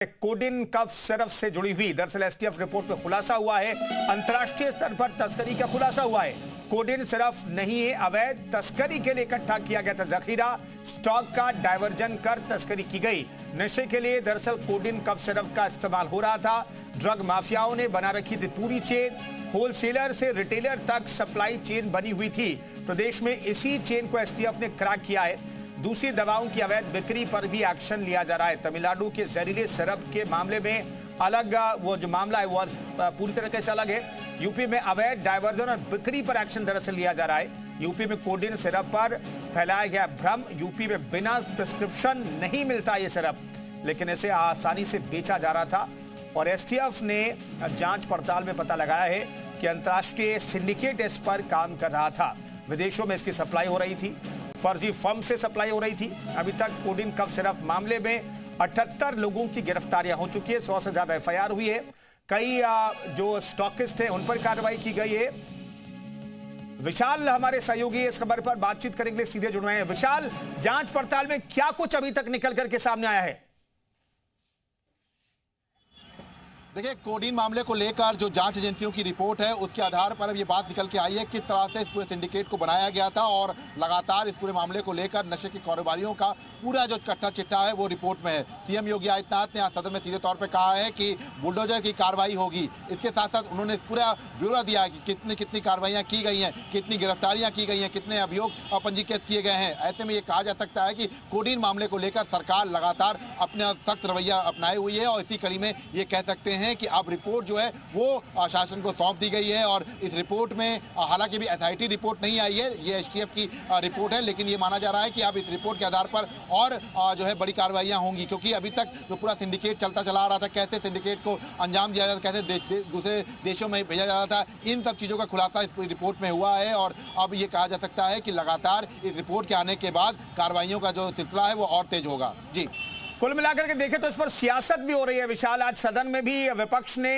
Coding cough syrup से जुड़ी हुई दरअसल एसटीएफ रिपोर्ट में खुलासा हुआ है। अंतर्राष्ट्रीय स्तर पर तस्करी का खुलासा हुआ है। कोडिन सिरप नहीं है, अवैध तस्करी के लिए इकट्ठा किया गया था जखीरा, स्टॉक का डायवर्जन कर तस्करी की गई। नशे के लिए दरअसल कोडिन कफ सिरप का इस्तेमाल हो रहा था। ड्रग माफियाओं ने बना रखी थी पूरी चेन, होलसेलर से रिटेलर तक सप्लाई चेन बनी हुई थी। प्रदेश में इसी चेन को एसटीएफ ने क्रैक किया है। दूसरी दवाओं की अवैध बिक्री पर भी एक्शन लिया जा रहा है। तमिलनाडु के जहरीले सिरप के मामले में अलग वो जो मामला है वो पूरी तरीके से अलग है। यूपी में अवैध डायवर्जन और बिक्री पर एक्शन दरअसल लिया जा रहा है। यूपी में कोडिन सिरप पर फैलाया गया भ्रम। यूपी में बिना प्रिस्क्रिप्शन नहीं मिलता ये सिरप, लेकिन इसे आसानी से बेचा जा रहा था। और एसटीएफ ने जांच पड़ताल में पता लगाया है कि अंतर्राष्ट्रीय सिंडिकेट इस पर काम कर रहा था। विदेशों में इसकी सप्लाई हो रही थी, फर्जी फर्म से सप्लाई हो रही थी। अभी तक कोडिन कफ सिरप मामले में 78 लोगों की गिरफ्तारियां हो चुकी है। 100 से ज्यादा एफआईआर हुई है। कई जो स्टॉकिस्ट हैं उन पर कार्रवाई की गई है। विशाल हमारे सहयोगी इस खबर पर बातचीत करने के लिए सीधे जुड़ रहे हैं। विशाल, जांच पड़ताल में क्या कुछ अभी तक निकल करके सामने आया है? देखिए, कोडिन मामले को लेकर जो जांच एजेंसियों की रिपोर्ट है उसके आधार पर अब ये बात निकल के आई है किस तरह से इस पूरे सिंडिकेट को बनाया गया था और लगातार इस पूरे मामले को लेकर नशे के कारोबारियों का पूरा जो कट्टा चिट्ठा है वो रिपोर्ट में है। सीएम योगी आदित्यनाथ ने आज सदन में सीधे तौर पर कहा है कि बुलडोजर की कार्रवाई होगी। इसके साथ साथ उन्होंने पूरा ब्यौरा दिया है कि कितनी कार्रवाइयाँ की गई हैं, कितनी गिरफ्तारियाँ की गई हैं, कितने अभियोग पंजीकृत किए गए हैं। ऐसे में ये कहा जा सकता है कि कोडिन मामले को लेकर सरकार लगातार अपना सख्त रवैया अपनाए हुई है और इसी कड़ी में ये कह सकते हैं कि अब रिपोर्ट जो है वो शासन को सौंप दी गई है। और इस रिपोर्ट में हालांकि भी एसआईटी रिपोर्ट नहीं आई है, ये एसटीएफ की रिपोर्ट है, लेकिन ये माना जा रहा है कि अब इस रिपोर्ट के आधार पर और जो है बड़ी कार्रवाइयां होंगी। क्योंकि अभी तक जो पूरा सिंडिकेट चलता चला आ रहा था, कैसे सिंडिकेट को अंजाम दिया जाता, कैसे दूसरे देशों में भेजा जा रहा था, इन सब चीज़ों का खुलासा इस पूरी रिपोर्ट में हुआ है। और अब ये कहा जा सकता है कि लगातार इस रिपोर्ट के आने के बाद कार्रवाइयों का जो सिलसिला है वो और तेज होगा। जी, कुल मिलाकर के देखें तो इस पर सियासत भी हो रही है। विशाल, आज सदन में भी विपक्ष ने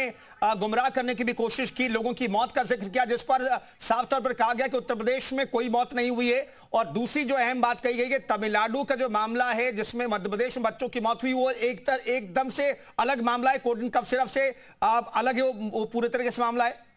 गुमराह करने की भी कोशिश की, लोगों की मौत का जिक्र किया, जिस पर साफ तौर पर कहा गया कि उत्तर प्रदेश में कोई मौत नहीं हुई है। और दूसरी जो अहम बात कही गई कि तमिलनाडु का जो मामला है जिसमें मध्य प्रदेश में बच्चों की मौत हुई, वो एकदम से अलग मामला है। कोडिन कफ सिरप से अलग है, वो पूरे तरीके से मामला है।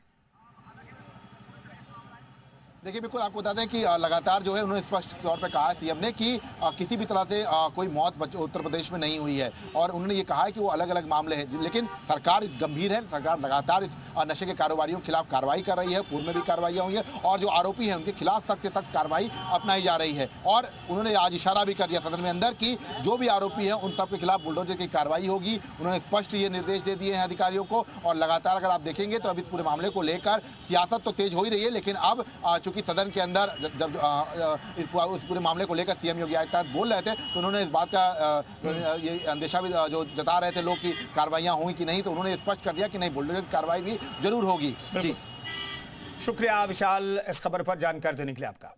देखिए, बिल्कुल आपको बता दें कि लगातार जो है उन्होंने स्पष्ट तौर पर कहा है सीएम ने कि किसी भी तरह से कोई मौत उत्तर प्रदेश में नहीं हुई है। और उन्होंने ये कहा है कि वो अलग अलग मामले हैं, लेकिन सरकार गंभीर है। सरकार लगातार इस नशे के कारोबारियों के खिलाफ कार्रवाई कर रही है। पूर्व में भी कार्रवाइयाँ हुई है और जो आरोपी हैं उनके खिलाफ सख्त से सख्त कार्रवाई अपनाई जा रही है। और उन्होंने आज इशारा भी कर दिया सदन में अंदर कि जो भी आरोपी हैं उन सब के खिलाफ बुलडोजर की कार्रवाई होगी। उन्होंने स्पष्ट ये निर्देश दे दिए हैं अधिकारियों को। और लगातार अगर आप देखेंगे तो अब इस पूरे मामले को लेकर सियासत तो तेज हो ही रही है, लेकिन अब कि सदन के अंदर जब इस पूरे मामले को लेकर सीएम योगी आदित्यनाथ बोल रहे थे तो उन्होंने इस बात का ये अंदेशा भी जो जता रहे थे लोग कि कार्रवाइयां हुई कि नहीं, तो उन्होंने स्पष्ट कर दिया कि नहीं, बुलडोजर की कार्रवाई भी जरूर होगी। जी, शुक्रिया विशाल इस खबर पर जानकारी देने के लिए आपका।